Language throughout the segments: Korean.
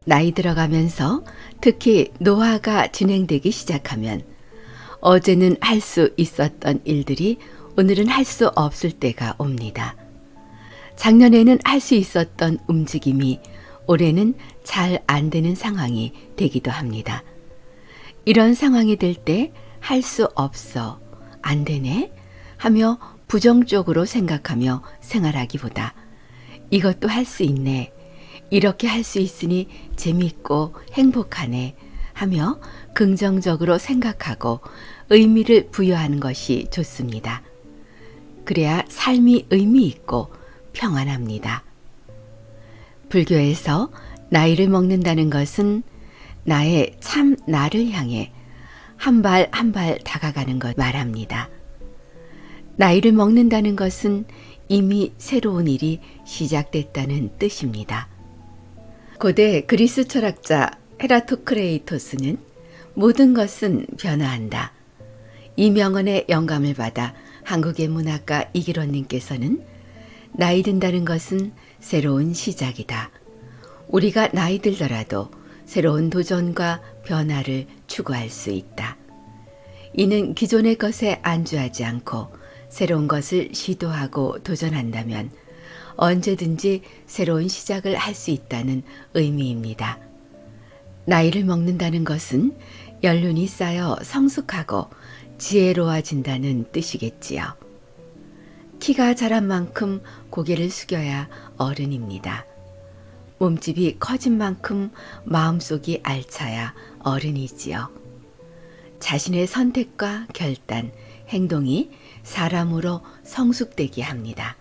나이 들어가면서 특히 노화가 진행되기 시작하면 어제는 할 수 있었던 일들이 오늘은 할 수 없을 때가 옵니다. 작년에는 할 수 있었던 움직임이 올해는 잘 안 되는 상황이 되기도 합니다. 이런 상황이 될 때 할 수 없어, 안 되네 하며 부정적으로 생각하며 생활하기보다 이것도 할 수 있네, 이렇게 할 수 있으니 재밌고 행복하네 하며 긍정적으로 생각하고 의미를 부여하는 것이 좋습니다. 그래야 삶이 의미 있고 평안합니다. 불교에서 나이를 먹는다는 것은 나의 참 나를 향해 한 발 한 발 다가가는 것 말합니다. 나이를 먹는다는 것은 이미 새로운 일이 시작됐다는 뜻입니다. 고대 그리스 철학자 헤라토크레이토스는 모든 것은 변화한다. 이 명언에 영감을 받아 한국의 문학가 이기론님께서는 나이 든다는 것은 새로운 시작이다. 우리가 나이 들더라도 새로운 도전과 변화를 추구할 수 있다. 이는 기존의 것에 안주하지 않고 새로운 것을 시도하고 도전한다면 언제든지 새로운 시작을 할 수 있다는 의미입니다. 나이를 먹는다는 것은 연륜이 쌓여 성숙하고 지혜로워진다는 뜻이겠지요. 키가 자란 만큼 고개를 숙여야 어른입니다. 몸집이 커진 만큼 마음속이 알차야 어른이지요. 자신의 선택과 결단, 행동이 사람으로 성숙되게 합니다.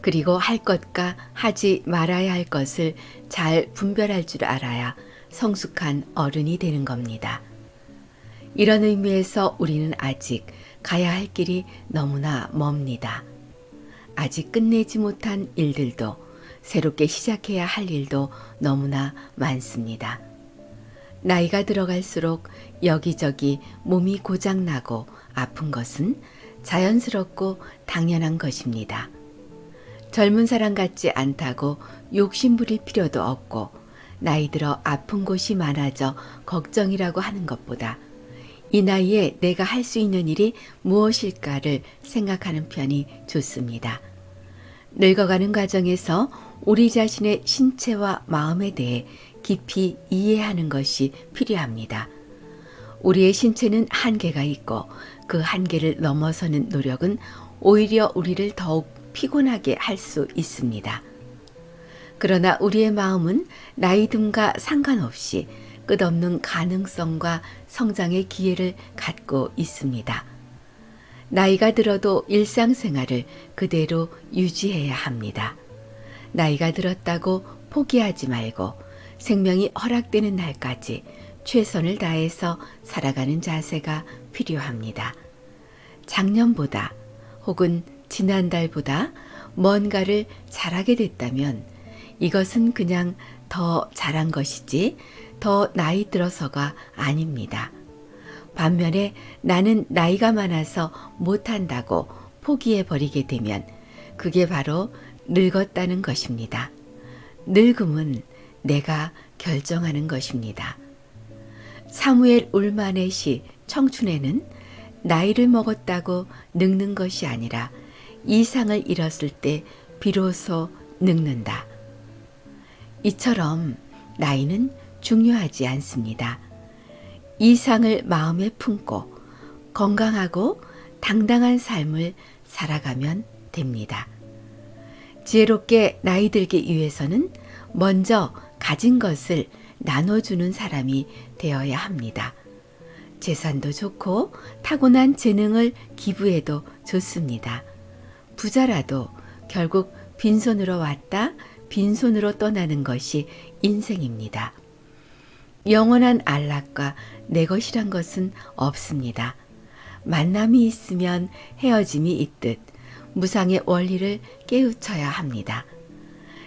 그리고 할 것과 하지 말아야 할 것을 잘 분별할 줄 알아야 성숙한 어른이 되는 겁니다. 이런 의미에서 우리는 아직 가야 할 길이 너무나 멉니다. 아직 끝내지 못한 일들도 새롭게 시작해야 할 일도 너무나 많습니다. 나이가 들어갈수록 여기저기 몸이 고장나고 아픈 것은 자연스럽고 당연한 것입니다. 젊은 사람 같지 않다고 욕심 부릴 필요도 없고 나이 들어 아픈 곳이 많아져 걱정이라고 하는 것보다 이 나이에 내가 할 수 있는 일이 무엇일까를 생각하는 편이 좋습니다. 늙어가는 과정에서 우리 자신의 신체와 마음에 대해 깊이 이해하는 것이 필요합니다. 우리의 신체는 한계가 있고 그 한계를 넘어서는 노력은 오히려 우리를 더욱 피곤하게 할 수 있습니다. 그러나 우리의 마음은 나이 듦과 상관없이 끝없는 가능성과 성장의 기회를 갖고 있습니다. 나이가 들어도 일상생활을 그대로 유지해야 합니다. 나이가 들었다고 포기하지 말고 생명이 허락되는 날까지 최선을 다해서 살아가는 자세가 필요합니다. 작년보다 혹은 지난달보다 뭔가를 잘하게 됐다면 이것은 그냥 더 잘한 것이지 더 나이 들어서가 아닙니다. 반면에 나는 나이가 많아서 못한다고 포기해버리게 되면 그게 바로 늙었다는 것입니다. 늙음은 내가 결정하는 것입니다. 사무엘 울만의 시 청춘에는 나이를 먹었다고 늙는 것이 아니라 이상을 잃었을 때 비로소 늙는다. 이처럼 나이는 중요하지 않습니다. 이상을 마음에 품고 건강하고 당당한 삶을 살아가면 됩니다. 지혜롭게 나이 들기 위해서는 먼저 가진 것을 나눠주는 사람이 되어야 합니다. 재산도 좋고 타고난 재능을 기부해도 좋습니다. 부자라도 결국 빈손으로 왔다 빈손으로 떠나는 것이 인생입니다. 영원한 안락과 내 것이란 것은 없습니다. 만남이 있으면 헤어짐이 있듯 무상의 원리를 깨우쳐야 합니다.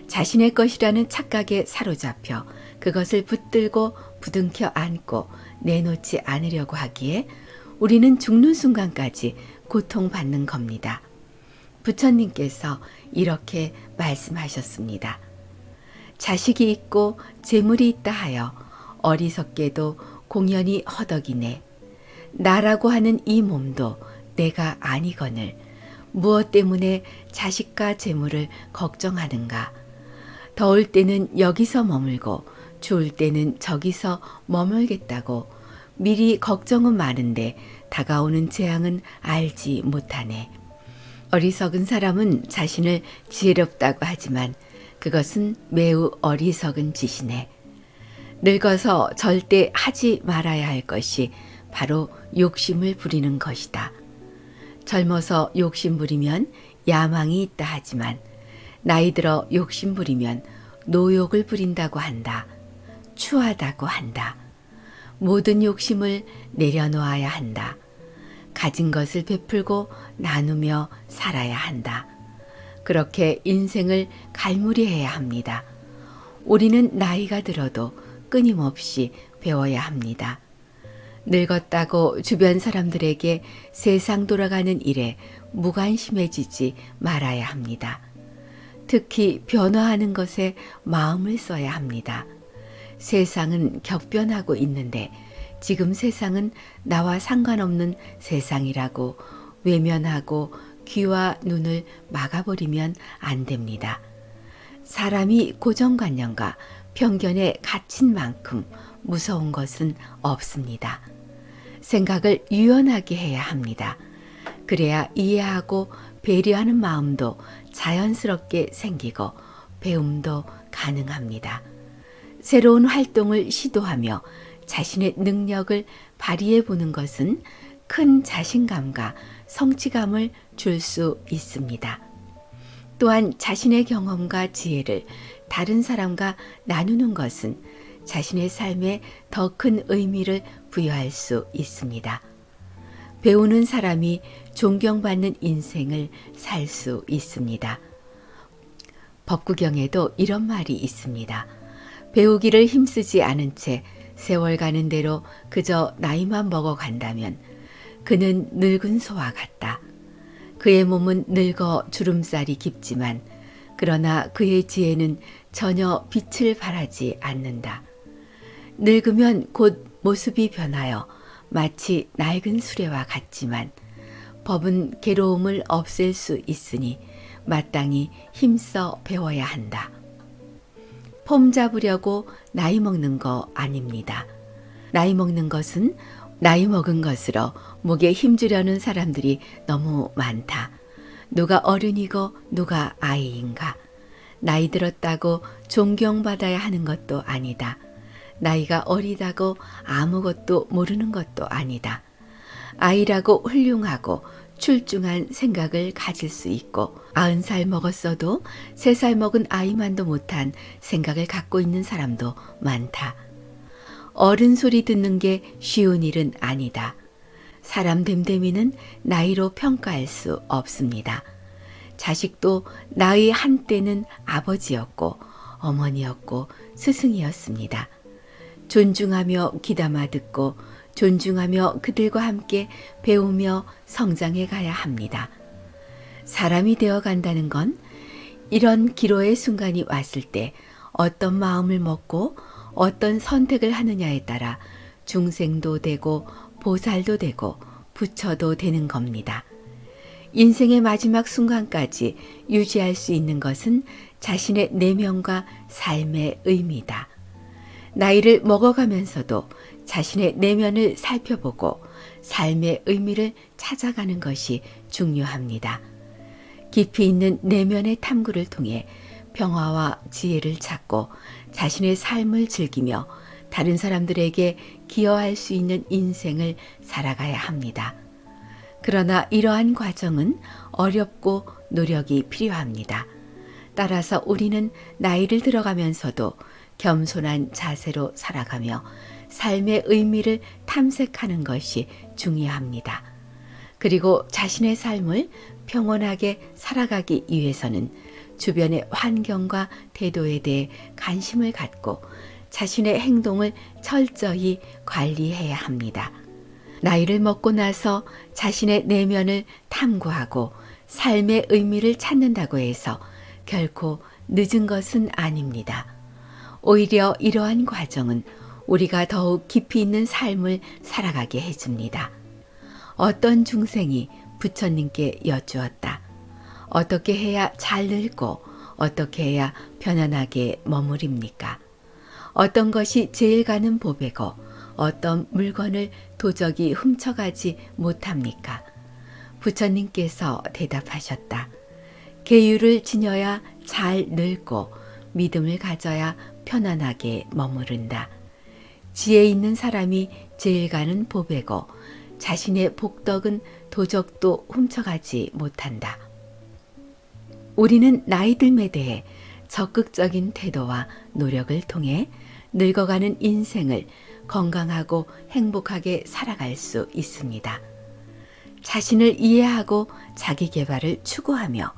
자신의 것이라는 착각에 사로잡혀 그것을 붙들고 부둥켜 안고 내놓지 않으려고 하기에 우리는 죽는 순간까지 고통받는 겁니다. 부처님께서 이렇게 말씀하셨습니다. 자식이 있고 재물이 있다 하여 어리석게도 공연히 허덕이네. 나라고 하는 이 몸도 내가 아니거늘 무엇 때문에 자식과 재물을 걱정하는가. 더울 때는 여기서 머물고 추울 때는 저기서 머물겠다고 미리 걱정은 많은데 다가오는 재앙은 알지 못하네. 어리석은 사람은 자신을 지혜롭다고 하지만 그것은 매우 어리석은 짓이네. 늙어서 절대 하지 말아야 할 것이 바로 욕심을 부리는 것이다. 젊어서 욕심 부리면 야망이 있다 하지만 나이 들어 욕심 부리면 노욕을 부린다고 한다. 추하다고 한다. 모든 욕심을 내려놓아야 한다. 가진 것을 베풀고 나누며 살아야 한다. 그렇게 인생을 갈무리해야 합니다. 우리는 나이가 들어도 끊임없이 배워야 합니다. 늙었다고 주변 사람들에게 세상 돌아가는 일에 무관심해지지 말아야 합니다. 특히 변화하는 것에 마음을 써야 합니다. 세상은 격변하고 있는데 지금 세상은 나와 상관없는 세상이라고 외면하고 귀와 눈을 막아버리면 안 됩니다. 사람이 고정관념과 편견에 갇힌 만큼 무서운 것은 없습니다. 생각을 유연하게 해야 합니다. 그래야 이해하고 배려하는 마음도 자연스럽게 생기고 배움도 가능합니다. 새로운 활동을 시도하며 자신의 능력을 발휘해 보는 것은 큰 자신감과 성취감을 줄 수 있습니다. 또한 자신의 경험과 지혜를 다른 사람과 나누는 것은 자신의 삶에 더 큰 의미를 부여할 수 있습니다. 배우는 사람이 존경받는 인생을 살 수 있습니다. 법구경에도 이런 말이 있습니다. 배우기를 힘쓰지 않은 채 세월 가는 대로 그저 나이만 먹어간다면 그는 늙은 소와 같다. 그의 몸은 늙어 주름살이 깊지만 그러나 그의 지혜는 전혀 빛을 발하지 않는다. 늙으면 곧 모습이 변하여 마치 낡은 수레와 같지만 법은 괴로움을 없앨 수 있으니 마땅히 힘써 배워야 한다. 폼 잡으려고 나이 먹는 거 아닙니다. 나이 먹는 것은 나이 먹은 것으로 목에 힘주려는 사람들이 너무 많다. 누가 어른이고 누가 아이인가. 나이 들었다고 존경받아야 하는 것도 아니다. 나이가 어리다고 아무것도 모르는 것도 아니다. 아이라고 훌륭하고 출중한 생각을 가질 수 있고 90살 먹었어도 3살 먹은 아이만도 못한 생각을 갖고 있는 사람도 많다. 어른 소리 듣는 게 쉬운 일은 아니다. 사람 됨됨이는 나이로 평가할 수 없습니다. 자식도 나의 한때는 아버지였고 어머니였고 스승이었습니다. 존중하며 귀담아 듣고 존중하며 그들과 함께 배우며 성장해 가야 합니다. 사람이 되어 간다는 건 이런 기로의 순간이 왔을 때 어떤 마음을 먹고 어떤 선택을 하느냐에 따라 중생도 되고 보살도 되고 부처도 되는 겁니다. 인생의 마지막 순간까지 유지할 수 있는 것은 자신의 내면과 삶의 의미다. 나이를 먹어가면서도 자신의 내면을 살펴보고 삶의 의미를 찾아가는 것이 중요합니다. 깊이 있는 내면의 탐구를 통해 평화와 지혜를 찾고 자신의 삶을 즐기며 다른 사람들에게 기여할 수 있는 인생을 살아가야 합니다. 그러나 이러한 과정은 어렵고 노력이 필요합니다. 따라서 우리는 나이를 들어가면서도 겸손한 자세로 살아가며 삶의 의미를 탐색하는 것이 중요합니다. 그리고 자신의 삶을 평온하게 살아가기 위해서는 주변의 환경과 태도에 대해 관심을 갖고 자신의 행동을 철저히 관리해야 합니다. 나이를 먹고 나서 자신의 내면을 탐구하고 삶의 의미를 찾는다고 해서 결코 늦은 것은 아닙니다. 오히려 이러한 과정은 우리가 더욱 깊이 있는 삶을 살아가게 해줍니다. 어떤 중생이 부처님께 여쭈었다. 어떻게 해야 잘 늙고 어떻게 해야 편안하게 머무립니까? 어떤 것이 제일 가는 보배고 어떤 물건을 도적이 훔쳐가지 못합니까? 부처님께서 대답하셨다. 계율을 지녀야 잘 늙고 믿음을 가져야 편안하게 머무른다. 지혜 있는 사람이 제일 가는 보배고 자신의 복덕은 도적도 훔쳐가지 못한다. 우리는 나이 듦에 대해 적극적인 태도와 노력을 통해 늙어가는 인생을 건강하고 행복하게 살아갈 수 있습니다. 자신을 이해하고 자기 개발을 추구하며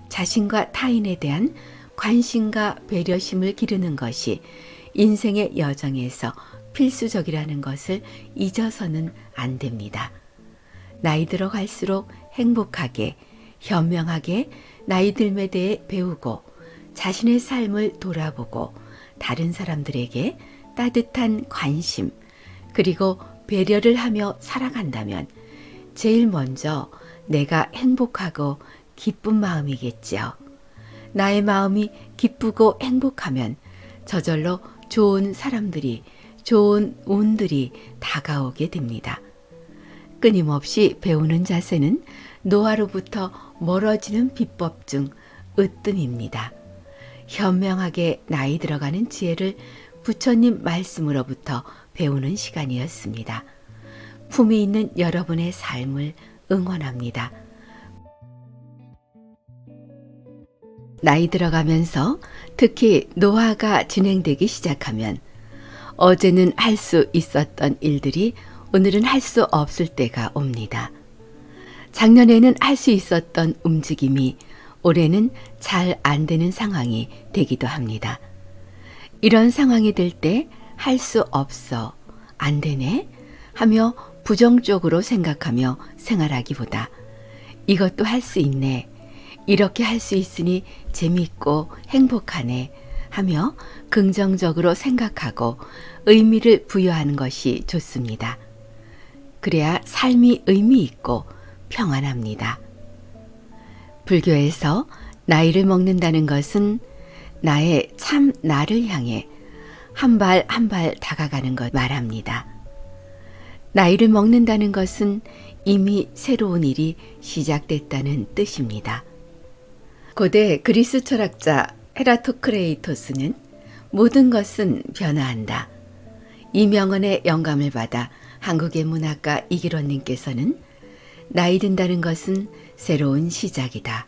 자신과 타인에 대한 관심과 배려심을 기르는 것이 인생의 여정에서 필수적이라는 것을 잊어서는 안 됩니다. 나이 들어갈수록 행복하게, 현명하게 나이 듦에 대해 배우고 자신의 삶을 돌아보고 다른 사람들에게 따뜻한 관심 그리고 배려를 하며 살아간다면 제일 먼저 내가 행복하고 기쁜 마음이겠지요. 나의 마음이 기쁘고 행복하면 저절로 좋은 사람들이, 좋은 운들이 다가오게 됩니다. 끊임없이 배우는 자세는 노화로부터 멀어지는 비법 중 으뜸입니다. 현명하게 나이 들어가는 지혜를 부처님 말씀으로부터 배우는 시간이었습니다. 품위 있는 여러분의 삶을 응원합니다. 나이 들어가면서 특히 노화가 진행되기 시작하면 어제는 할 수 있었던 일들이 오늘은 할 수 없을 때가 옵니다. 작년에는 할 수 있었던 움직임이 올해는 잘 안 되는 상황이 되기도 합니다. 이런 상황이 될 때 할 수 없어, 안 되네 하며 부정적으로 생각하며 생활하기보다 이것도 할 수 있네, 이렇게 할 수 있으니 재미있고 행복하네 하며 긍정적으로 생각하고 의미를 부여하는 것이 좋습니다. 그래야 삶이 의미 있고 평안합니다. 불교에서 나이를 먹는다는 것은 나의 참 나를 향해 한 발 한 발 다가가는 것 말합니다. 나이를 먹는다는 것은 이미 새로운 일이 시작됐다는 뜻입니다. 고대 그리스 철학자 헤라토크레이토스는 모든 것은 변화한다. 이 명언에 영감을 받아 한국의 문학가 이기론님께서는 나이 든다는 것은 새로운 시작이다.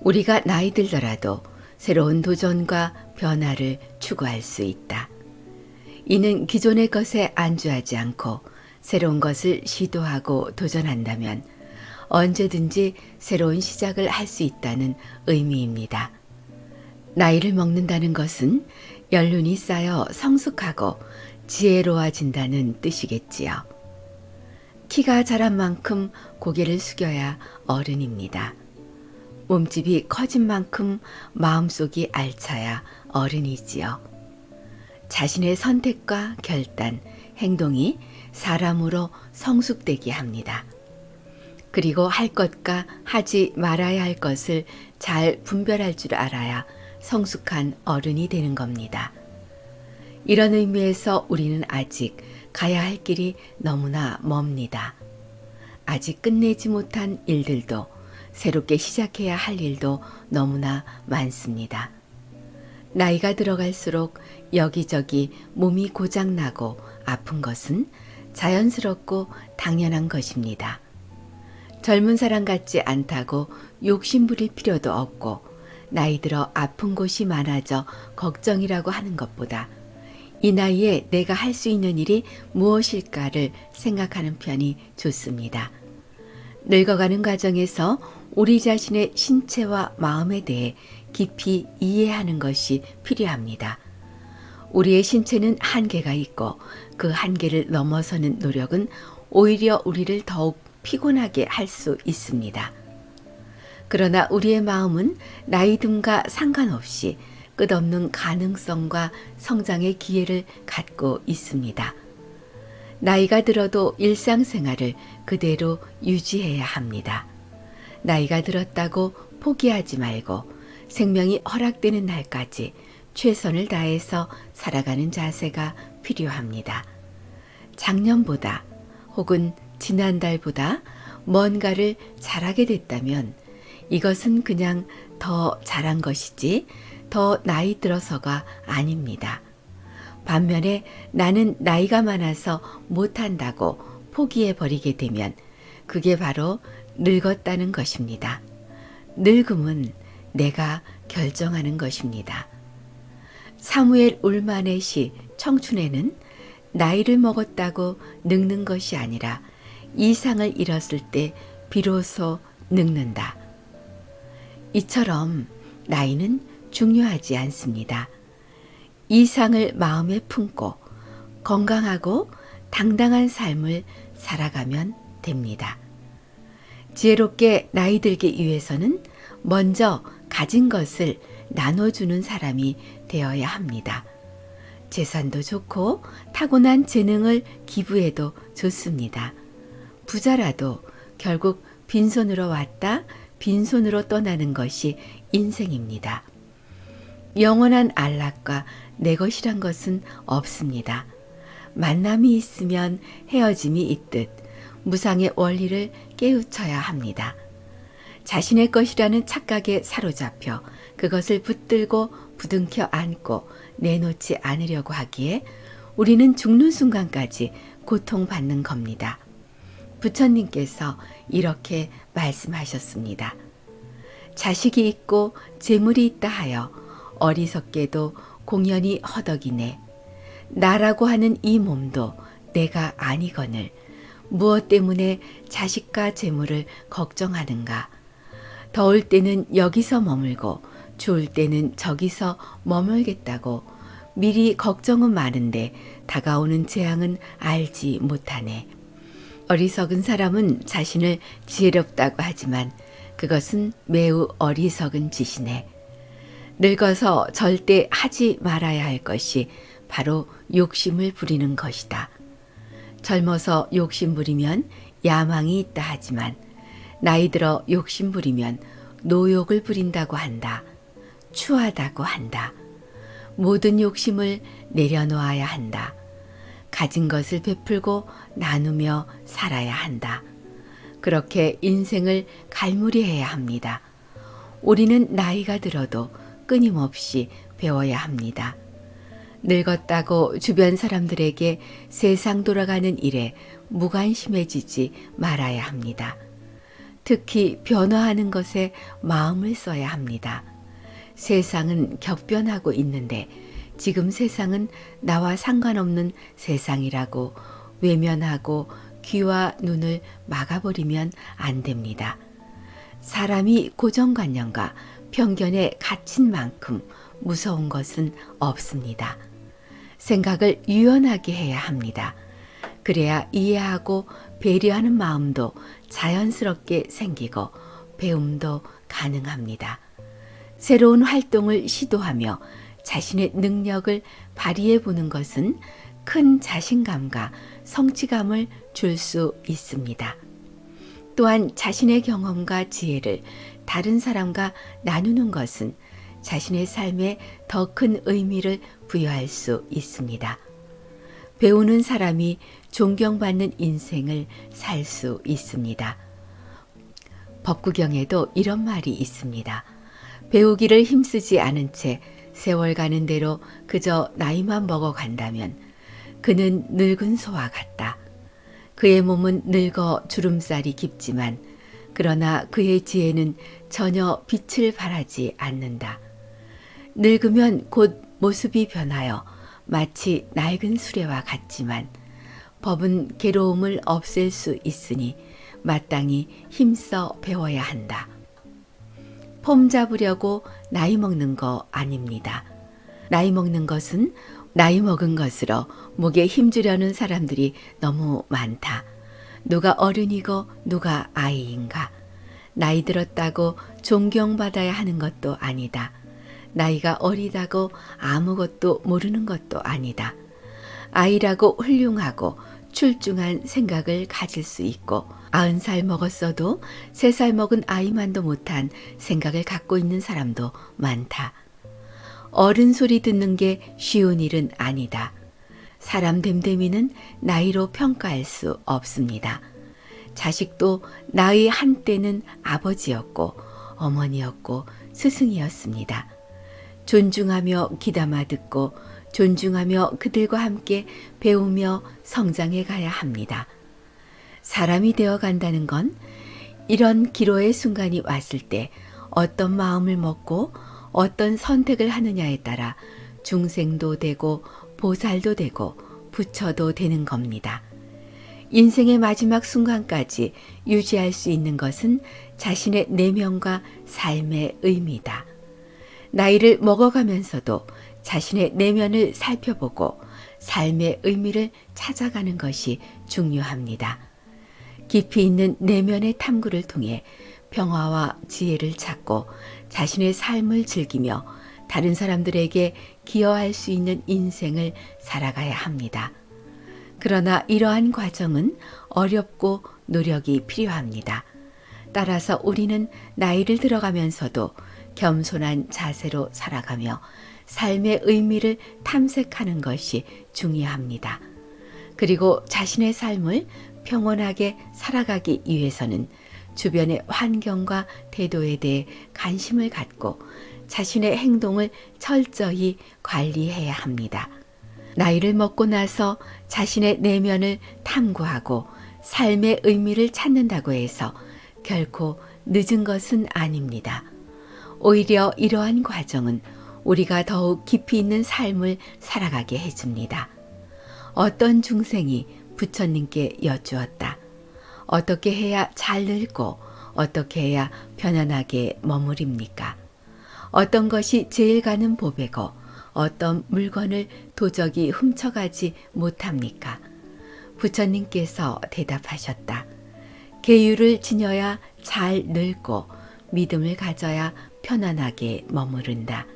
우리가 나이 들더라도 새로운 도전과 변화를 추구할 수 있다. 이는 기존의 것에 안주하지 않고 새로운 것을 시도하고 도전한다면 언제든지 새로운 시작을 할 수 있다는 의미입니다. 나이를 먹는다는 것은 연륜이 쌓여 성숙하고 지혜로워진다는 뜻이겠지요. 키가 자란 만큼 고개를 숙여야 어른입니다. 몸집이 커진 만큼 마음속이 알차야 어른이지요. 자신의 선택과 결단, 행동이 사람으로 성숙되게 합니다. 그리고 할 것과 하지 말아야 할 것을 잘 분별할 줄 알아야 성숙한 어른이 되는 겁니다. 이런 의미에서 우리는 아직 가야 할 길이 너무나 멉니다. 아직 끝내지 못한 일들도 새롭게 시작해야 할 일도 너무나 많습니다. 나이가 들어갈수록 여기저기 몸이 고장나고 아픈 것은 자연스럽고 당연한 것입니다. 젊은 사람 같지 않다고 욕심부릴 필요도 없고 나이 들어 아픈 곳이 많아져 걱정이라고 하는 것보다 이 나이에 내가 할 수 있는 일이 무엇일까를 생각하는 편이 좋습니다. 늙어가는 과정에서 우리 자신의 신체와 마음에 대해 깊이 이해하는 것이 필요합니다. 우리의 신체는 한계가 있고 그 한계를 넘어서는 노력은 오히려 우리를 더욱 피곤하게 할 수 있습니다. 그러나 우리의 마음은 나이 듦과 상관없이 끝없는 가능성과 성장의 기회를 갖고 있습니다. 나이가 들어도 일상생활을 그대로 유지해야 합니다. 나이가 들었다고 포기하지 말고 생명이 허락되는 날까지 최선을 다해서 살아가는 자세가 필요합니다. 작년보다 혹은 지난달보다 뭔가를 잘하게 됐다면 이것은 그냥 더 잘한 것이지 더 나이 들어서가 아닙니다. 반면에 나는 나이가 많아서 못한다고 포기해버리게 되면 그게 바로 늙었다는 것입니다. 늙음은 내가 결정하는 것입니다. 사무엘 울만의 시 청춘에는 나이를 먹었다고 늙는 것이 아니라 이상을 잃었을 때 비로소 늙는다. 이처럼 나이는 중요하지 않습니다. 이상을 마음에 품고 건강하고 당당한 삶을 살아가면 됩니다. 지혜롭게 나이 들기 위해서는 먼저 가진 것을 나눠주는 사람이 되어야 합니다. 재산도 좋고 타고난 재능을 기부해도 좋습니다. 부자라도 결국 빈손으로 왔다 빈손으로 떠나는 것이 인생입니다. 영원한 안락과 내 것이란 것은 없습니다. 만남이 있으면 헤어짐이 있듯 무상의 원리를 깨우쳐야 합니다. 자신의 것이라는 착각에 사로잡혀 그것을 붙들고 부둥켜 안고 내놓지 않으려고 하기에 우리는 죽는 순간까지 고통받는 겁니다. 부처님께서 이렇게 말씀하셨습니다. 자식이 있고 재물이 있다 하여 어리석게도 공연히 허덕이네. 나라고 하는 이 몸도 내가 아니거늘 무엇 때문에 자식과 재물을 걱정하는가. 더울 때는 여기서 머물고 추울 때는 저기서 머물겠다고 미리 걱정은 많은데 다가오는 재앙은 알지 못하네. 어리석은 사람은 자신을 지혜롭다고 하지만 그것은 매우 어리석은 짓이네. 늙어서 절대 하지 말아야 할 것이 바로 욕심을 부리는 것이다. 젊어서 욕심 부리면 야망이 있다 하지만 나이 들어 욕심 부리면 노욕을 부린다고 한다. 추하다고 한다. 모든 욕심을 내려놓아야 한다. 가진 것을 베풀고 나누며 살아야 한다. 그렇게 인생을 갈무리해야 합니다. 우리는 나이가 들어도 끊임없이 배워야 합니다. 늙었다고 주변 사람들에게 세상 돌아가는 일에 무관심해지지 말아야 합니다. 특히 변화하는 것에 마음을 써야 합니다. 세상은 격변하고 있는데 지금 세상은 나와 상관없는 세상이라고 외면하고 귀와 눈을 막아버리면 안 됩니다. 사람이 고정관념과 편견에 갇힌 만큼 무서운 것은 없습니다. 생각을 유연하게 해야 합니다. 그래야 이해하고 배려하는 마음도 자연스럽게 생기고 배움도 가능합니다. 새로운 활동을 시도하며 자신의 능력을 발휘해 보는 것은 큰 자신감과 성취감을 줄 수 있습니다. 또한 자신의 경험과 지혜를 다른 사람과 나누는 것은 자신의 삶에 더 큰 의미를 부여할 수 있습니다. 배우는 사람이 존경받는 인생을 살 수 있습니다. 법구경에도 이런 말이 있습니다. 배우기를 힘쓰지 않은 채 세월 가는 대로 그저 나이만 먹어간다면 그는 늙은 소와 같다. 그의 몸은 늙어 주름살이 깊지만 그러나 그의 지혜는 전혀 빛을 발하지 않는다. 늙으면 곧 모습이 변하여 마치 낡은 수레와 같지만 법은 괴로움을 없앨 수 있으니 마땅히 힘써 배워야 한다. 폼 잡으려고 나이 먹는 거 아닙니다. 나이 먹는 것은 나이 먹은 것으로 목에 힘주려는 사람들이 너무 많다. 누가 어른이고 누가 아이인가. 나이 들었다고 존경받아야 하는 것도 아니다. 나이가 어리다고 아무것도 모르는 것도 아니다. 아이라고 훌륭하고 출중한 생각을 가질 수 있고 90살 먹었어도 3살 먹은 아이만도 못한 생각을 갖고 있는 사람도 많다. 어른 소리 듣는 게 쉬운 일은 아니다. 사람 됨됨이는 나이로 평가할 수 없습니다. 자식도 나의 한때는 아버지였고 어머니였고 스승이었습니다. 존중하며 귀담아 듣고 존중하며 그들과 함께 배우며 성장해 가야 합니다. 사람이 되어 간다는 건 이런 기로의 순간이 왔을 때 어떤 마음을 먹고 어떤 선택을 하느냐에 따라 중생도 되고 보살도 되고 부처도 되는 겁니다. 인생의 마지막 순간까지 유지할 수 있는 것은 자신의 내면과 삶의 의미다. 나이를 먹어가면서도 자신의 내면을 살펴보고 삶의 의미를 찾아가는 것이 중요합니다. 깊이 있는 내면의 탐구를 통해 평화와 지혜를 찾고 자신의 삶을 즐기며 다른 사람들에게 기여할 수 있는 인생을 살아가야 합니다. 그러나 이러한 과정은 어렵고 노력이 필요합니다. 따라서 우리는 나이를 들어가면서도 겸손한 자세로 살아가며 삶의 의미를 탐색하는 것이 중요합니다. 그리고 자신의 삶을 평온하게 살아가기 위해서는 주변의 환경과 태도에 대해 관심을 갖고 자신의 행동을 철저히 관리해야 합니다. 나이를 먹고 나서 자신의 내면을 탐구하고 삶의 의미를 찾는다고 해서 결코 늦은 것은 아닙니다. 오히려 이러한 과정은 우리가 더욱 깊이 있는 삶을 살아가게 해줍니다. 어떤 중생이 부처님께 여쭈었다. 어떻게 해야 잘 늙고 어떻게 해야 편안하게 머무립니까? 어떤 것이 제일 가는 보배고 어떤 물건을 도적이 훔쳐가지 못합니까? 부처님께서 대답하셨다. 계율을 지녀야 잘 늙고 믿음을 가져야 편안하게 머무른다.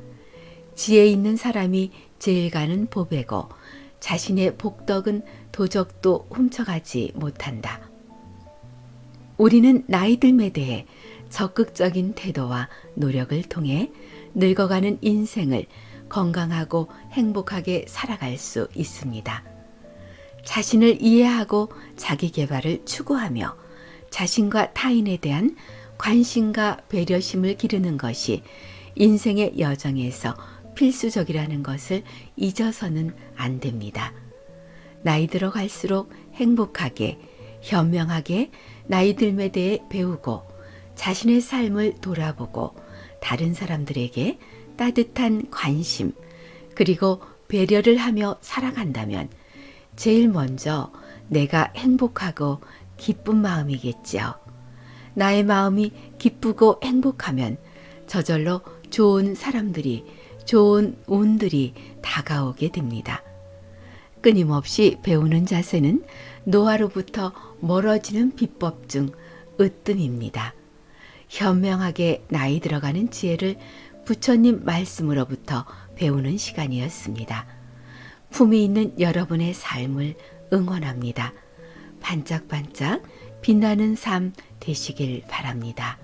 지혜 있는 사람이 제일 가는 보배고 자신의 복덕은 도적도 훔쳐가지 못한다. 우리는 나이듦에 대해 적극적인 태도와 노력을 통해 늙어가는 인생을 건강하고 행복하게 살아갈 수 있습니다. 자신을 이해하고 자기 개발을 추구하며 자신과 타인에 대한 관심과 배려심을 기르는 것이 인생의 여정에서 필수적이라는 것을 잊어서는 안 됩니다. 나이 들어갈수록 행복하게, 현명하게 나이듦에 대해 배우고 자신의 삶을 돌아보고 다른 사람들에게 따뜻한 관심 그리고 배려를 하며 살아간다면 제일 먼저 내가 행복하고 기쁜 마음이겠지요. 나의 마음이 기쁘고 행복하면 저절로 좋은 사람들이 좋은 운들이 다가오게 됩니다. 끊임없이 배우는 자세는 노화로부터 멀어지는 비법 중 으뜸입니다. 현명하게 나이 들어가는 지혜를 부처님 말씀으로부터 배우는 시간이었습니다. 품위 있는 여러분의 삶을 응원합니다. 반짝반짝 빛나는 삶 되시길 바랍니다.